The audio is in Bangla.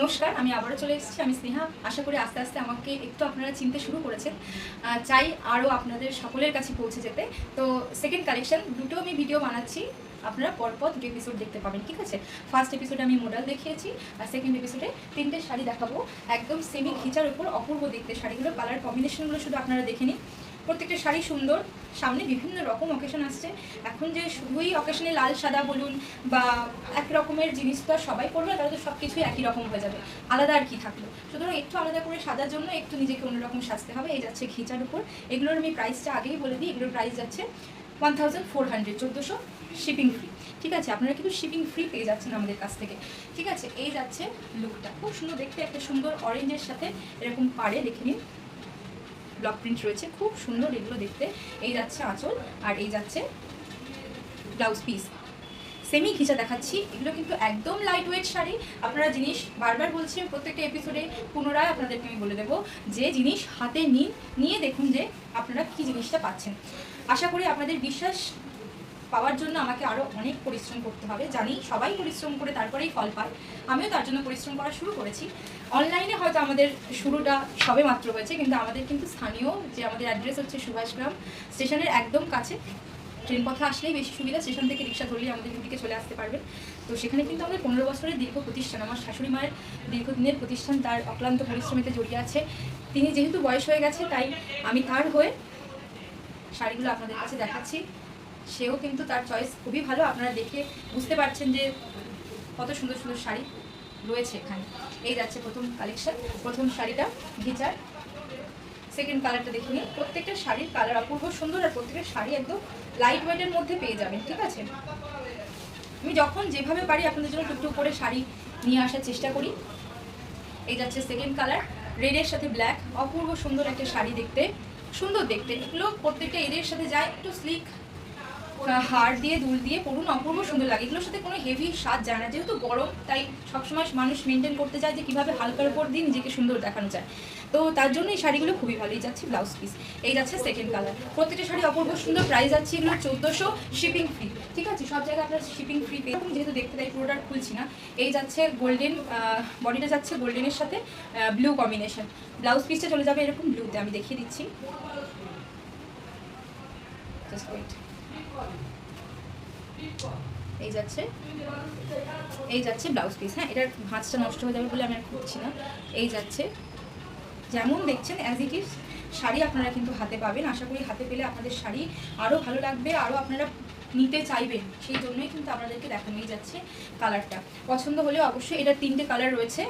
নমস্কার, আমি আবারও চলে এসেছি। আমি স্নেহা। আশা করি আস্তে আস্তে আমাকে একটু আপনারা চিনতে শুরু করেছেন। চাই আরও আপনাদের সকলের কাছে পৌঁছে যেতে। তো সেকেন্ড কালেকশন দুটো আমি ভিডিও বানাচ্ছি, আপনারা পরপর দুটো এপিসোড দেখতে পাবেন, ঠিক আছে? ফার্স্ট এপিসোডে আমি মডেল দেখিয়েছি, আর সেকেন্ড এপিসোডে তিনটে শাড়ি দেখাবো, একদম সেমি ঘিচার উপর অপূর্ব দেখতে শাড়িগুলো। কালার কম্বিনেশনগুলো শুধু আপনারা দেখে নিন। প্রত্যেকটা শাড়ি সুন্দর। সামনে বিভিন্ন রকম অকেশন আসছে। এখন যে শুধুই অকেশনে লাল সাদা বলুন বা এক রকমের জিনিস তো আর সবাই পরবে, তাহলে তো সব কিছুই একই রকম হয়ে যাবে, আলাদা আর কি থাকলো। সুতরাং একটু আলাদা করে সাজার জন্য একটু নিজেকে অন্যরকম সাজতে হবে। এই যাচ্ছে ঘিচার উপর। এগুলোর আমি প্রাইসটা আগেই বলে দিই, এগুলোর প্রাইস যাচ্ছে 1400, 1400 শিপিং ফ্রি, ঠিক আছে? আপনারা কিন্তু শিপিং ফ্রি পেয়ে যাচ্ছেন আমাদের কাছ থেকে, ঠিক আছে? এই যাচ্ছে লুকটা, খুব সুন্দর দেখতে, একটা সুন্দর অরেঞ্জের সাথে এরকম পাড়ে দেখে নিন ব্লক প্রিন্ট রয়েছে, খুব সুন্দর এগুলো দেখতে। এই যাচ্ছে আঁচল, আর এই যাচ্ছে ব্লাউজ পিস। সেমি ঘিচা দেখাচ্ছি, এগুলো কিন্তু একদম লাইট ওয়েট শাড়ি। আপনারা জিনিস বারবার বলছি প্রত্যেকটা এপিসোডে, পুনরায় আপনাদেরকে আমি বলে দেবো যে জিনিস হাতে নিন, নিয়ে দেখুন যে আপনারা কী জিনিসটা পাচ্ছেন। আশা করি আপনাদের বিশ্বাস পাওয়ার জন্য আমাকে আরও অনেক পরিশ্রম করতে হবে, জানি সবাই পরিশ্রম করে তারপরেই ফল পায়। আমিও তার জন্য পরিশ্রম করা শুরু করেছি। অনলাইনে হয়তো আমাদের শুরুটা সবে মাত্র হয়েছে, কিন্তু আমাদের কিন্তু স্থানীয় যে আমাদের অ্যাড্রেস হচ্ছে সুভাষগ্রাম স্টেশনের একদম কাছে। ট্রেন পথে আসলেই বেশি সুবিধা, স্টেশন থেকে রিক্সা ধরলেই আমাদের দিকে চলে আসতে পারবেন। তো সেখানে কিন্তু আমাদের 15 বছরের দীর্ঘ প্রতিষ্ঠান, আমার শাশুড়ি মায়ের দীর্ঘদিনের প্রতিষ্ঠান, তার অক্লান্ত পরিশ্রমিতে জড়িয়ে আছে। তিনি যেহেতু বয়স হয়ে গেছে, তাই আমি তার হয়ে শাড়িগুলো আপনাদের কাছে দেখাচ্ছি। সেও কিন্তু তার চয়েস খুবই ভালো, আপনারা দেখে বুঝতে পারছেন যে কত সুন্দর সুন্দর শাড়ি রয়েছে এখানে। এই যাচ্ছে প্রথম কালেকশন, প্রথম শাড়িটা ঘিচার। সেকেন্ড কালারটা দেখে নিন। প্রত্যেকটা শাড়ির কালার অপূর্ব সুন্দর, আর প্রত্যেকটা শাড়ি একদম লাইট ওয়েটের মধ্যে পেয়ে যাবেন, ঠিক আছে? আমি যখন যেভাবে পারি আপনাদের জন্য টুকটুক করে শাড়ি নিয়ে আসার চেষ্টা করি। এই যাচ্ছে সেকেন্ড কালার, রেডের সাথে ব্ল্যাক, অপূর্ব সুন্দর একটা শাড়ি দেখতে, সুন্দর দেখতে। এগুলো প্রত্যেকটা এদের সাথে যায়, একটু স্লিক হার দিয়ে দুল দিয়ে পরুন, অপূর্ব সুন্দর লাগে। এগুলোর সাথে কোনো হেভি স্বাদ যায় না, যেহেতু গরম, তাই সবসময় মানুষ মেনটেন করতে চায় যে কীভাবে হালকার উপর দিয়ে নিজেকে সুন্দর দেখানো যায়। তো তার জন্য এই শাড়িগুলো খুবই ভালো। এই যাচ্ছে ব্লাউজ পিস, এই যাচ্ছে সেকেন্ড কালার। প্রত্যেকটা শাড়ি অপূর্ব সুন্দর। প্রাইস যাচ্ছে এগুলো 1400 শিপিং ফ্রি, ঠিক আছে? সব জায়গায় আপনার শিপিং ফ্রি পেয়ে, যেহেতু দেখতে তাই পুরোটা খুলছি না। এই যাচ্ছে গোল্ডেন, বডিটা যাচ্ছে গোল্ডেনের সাথে ব্লু কম্বিনেশন। ব্লাউজ পিসটা চলে যাবে এরকম ব্লুতে, আমি দেখিয়ে দিচ্ছি। Just wait. এই যাচ্ছে ব্লাউজ পিস। হ্যাঁ, এটার ভাঁজটা নষ্ট হয়ে যাবে বলে আমি আর খুঁজছি না। এই যাচ্ছে যেমন দেখছেন অ্যাজ ইট ইজ শাড়ি আপনারা কিন্তু হাতে পাবেন। আশা করি হাতে পেলে আপনাদের শাড়ি আরও ভালো লাগবে, আরও আপনারা নিতে চাইবেন, সেই জন্যই কিন্তু আপনাদেরকে দেখানোই যাচ্ছে। কালারটা পছন্দ হলেও অবশ্যই, এটার তিনটে কালার রয়েছে।